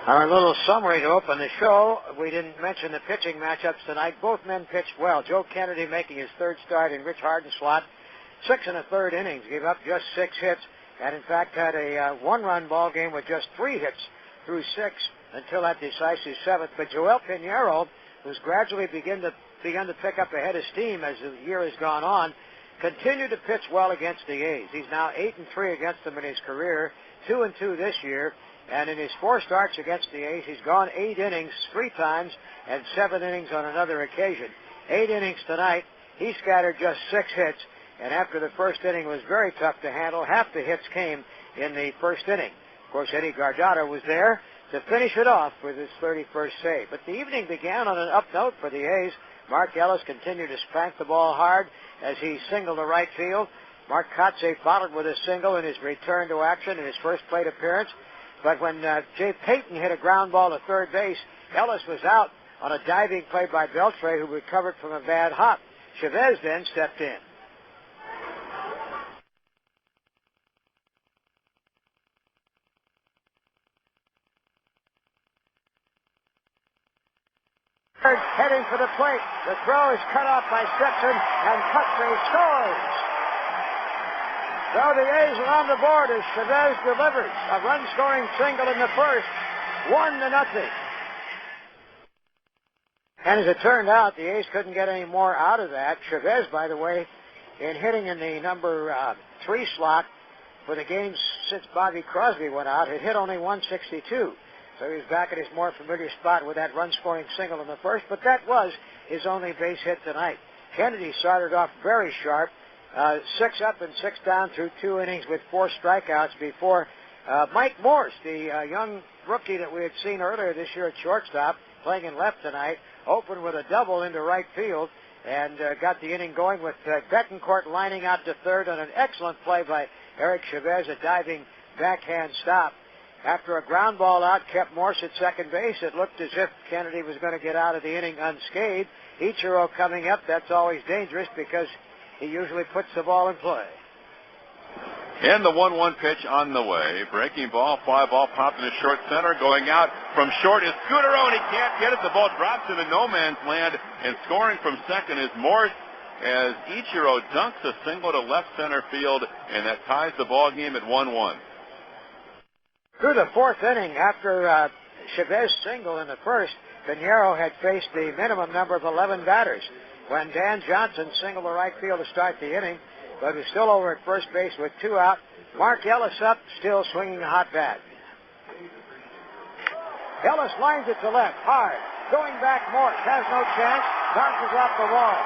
Our little summary to open the show. We didn't mention the pitching matchups tonight. Both men pitched well. Joe Kennedy making his third start in Rich Harden's slot. 6 1/3 innings, gave up just 6 hits, and in fact had a one-run ball game with just 3 hits through 6 until that decisive 7th. But Joel Pinheiro, who's gradually begun to pick up a head of steam as the year has gone on, continued to pitch well against the A's. He's now 8-3 against them in his career, 2-2 this year. And in his 4 starts against the A's, he's gone 8 innings 3 times and 7 innings on another occasion. 8 innings tonight. He scattered just 6 hits, and after the first inning was very tough to handle. Half the hits came in the first inning. Of course, Eddie Guardado was there to finish it off with his 31st save. But the evening began on an up note for the A's. Mark Ellis continued to spank the ball hard as he singled to right field. Mark Kotsay followed with a single in his return to action in his first plate appearance. But when Jay Payton hit a ground ball to third base, Ellis was out on a diving play by Beltre, who recovered from a bad hop. Chavez then stepped in. Heading for the plate. The throw is cut off by Stetson, and Kotsay scores. So the A's are on the board as Chavez delivers a run-scoring single in the first, 1-0. And as it turned out, the A's couldn't get any more out of that. Chavez, by the way, in hitting in the number 3 slot for the games since Bobby Crosby went out, had hit only 162. So he was back at his more familiar spot with that run-scoring single in the first, but that was his only base hit tonight. Kennedy started off very sharp. 6 up and 6 down through 2 innings with 4 strikeouts before Mike Morse, the young rookie that we had seen earlier this year at shortstop, playing in left tonight, opened with a double into right field and got the inning going with Betancourt lining out to third on an excellent play by Eric Chavez, a diving backhand stop. After a ground ball out kept Morse at second base, it looked as if Kennedy was going to get out of the inning unscathed. Ichiro coming up, that's always dangerous because he usually puts the ball in play. And the 1-1 pitch on the way. Breaking ball, fly ball popped into short center. Going out from short is Scudero, and he can't get it. The ball drops into no man's land, and scoring from second is Morse as Ichiro dunks a single to left center field, and that ties the ball game at 1-1. Through the 4th inning, after Chavez single in the first, Pinheiro had faced the minimum number of 11 batters. When Dan Johnson singled to right field to start the inning, but was still over at first base with 2 out. Mark Ellis up, still swinging a hot bat. Ellis lines it to left, hard. Going back, Morse has no chance, bounces off the wall.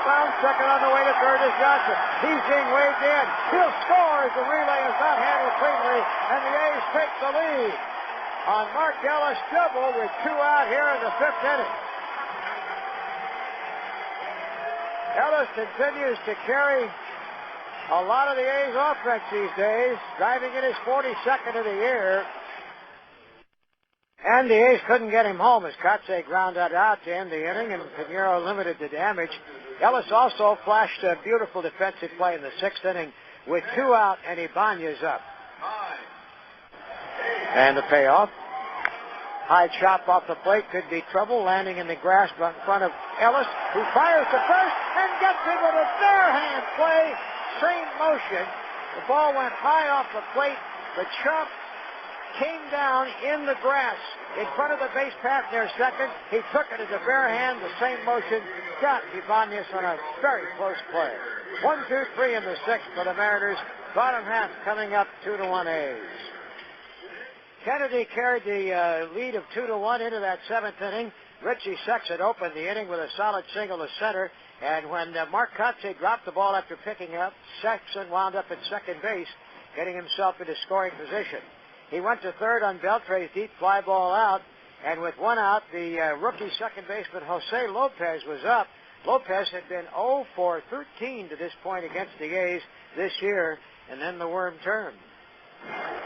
Found second on the way to third is Johnson. He's being waved in. He'll score as the relay is not handled cleanly, and the A's take the lead on Mark Ellis' double with 2 out here in the 5th inning. Ellis continues to carry a lot of the A's offense these days, driving in his 42nd of the year. And the A's couldn't get him home as Kotsay grounded out to end the inning, and Pinheiro limited the damage. Ellis also flashed a beautiful defensive play in the 6th inning with 2 out, and Ibanez up. And the payoff. High chop off the plate could be trouble, landing in the grass in front of Ellis, who fires to first and gets it with a bare hand play. Same motion. The ball went high off the plate. The chop came down in the grass in front of the base path near second. He took it as a bare hand. The same motion got Ibanez on a very close play. 1, 2, 3 in the 6th for the Mariners. Bottom half coming up 2-1 A's. Kennedy carried the lead of 2-1 into that 7th inning. Richie Sexton opened the inning with a solid single to center, and when Mark Kotsay dropped the ball after picking up, Sexton wound up at second base, getting himself into scoring position. He went to third on Beltre's deep fly ball out, and with 1 out, the rookie second baseman Jose Lopez was up. Lopez had been 0 for 13 to this point against the A's this year, and then the worm turned.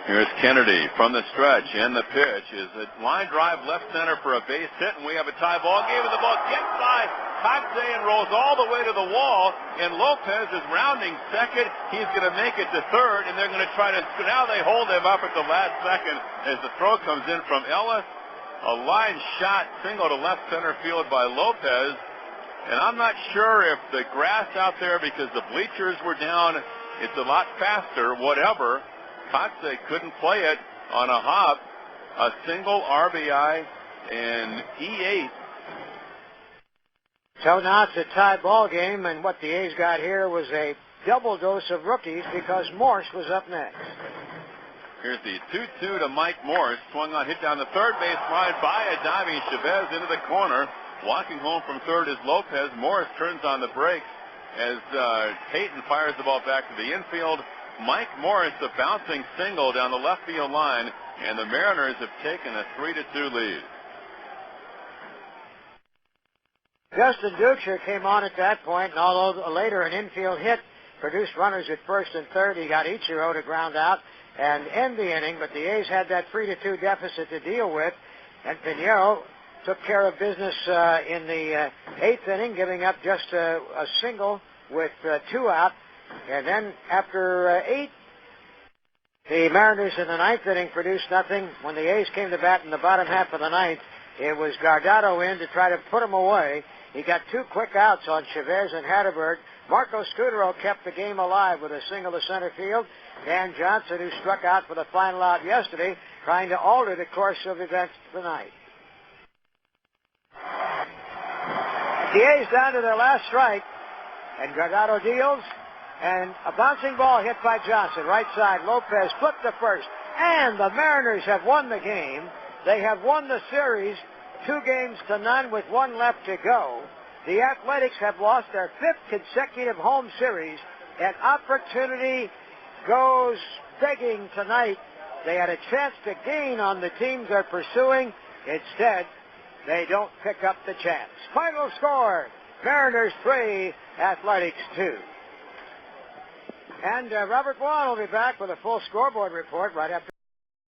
Here's Kennedy from the stretch, and the pitch is a line drive left center for a base hit, and we have a tie ball game, and the ball gets by Kotsay and rolls all the way to the wall, and Lopez is rounding second. He's going to make it to third, and they're going to try to, now they hold him up at the last second as the throw comes in from Ellis, A line shot single to left center field by Lopez. And I'm not sure if the grass out there, because the bleachers were down, it's a lot faster, whatever. Kotze couldn't play it on a hop. A single RBI and E8. So now it's a tie ball game, and what the A's got here was a double dose of rookies because Morse was up next. Here's the 2-2 to Mike Morse. Swung on, hit down the third base line by a diving Chavez into the corner. Walking home from third is Lopez. Morris turns on the brakes as Payton fires the ball back to the infield. Mike Morris, a bouncing single down the left field line, and the Mariners have taken a 3-2 lead. Justin Duchscher came on at that point, and although later an infield hit produced runners at first and third, he got Ichiro to ground out and end the inning, but the A's had that 3-2 deficit to deal with, and Pinheiro took care of business in the eighth inning, giving up just a single with two out. And then after eight, the Mariners in the ninth inning produced nothing. When the A's came to bat in the bottom half of the ninth, it was Guardado in to try to put him away. He got two quick outs on Chavez and Hatterberg. Marco Scudero kept the game alive with a single to center field. Dan Johnson, who struck out for the final out yesterday, trying to alter the course of events tonight. The A's down to their last strike, and Guardado deals, and a bouncing ball hit by Johnson, right side. Lopez flipped to first, and the Mariners have won the game. They have won the series 2-0 with one left to go. The Athletics have lost their fifth consecutive home series, and opportunity goes begging tonight. They had a chance to gain on the teams they're pursuing. Instead, they don't pick up the chance. Final score, Mariners 3, Athletics 2. And Robert Vaughn will be back with a full scoreboard report right after.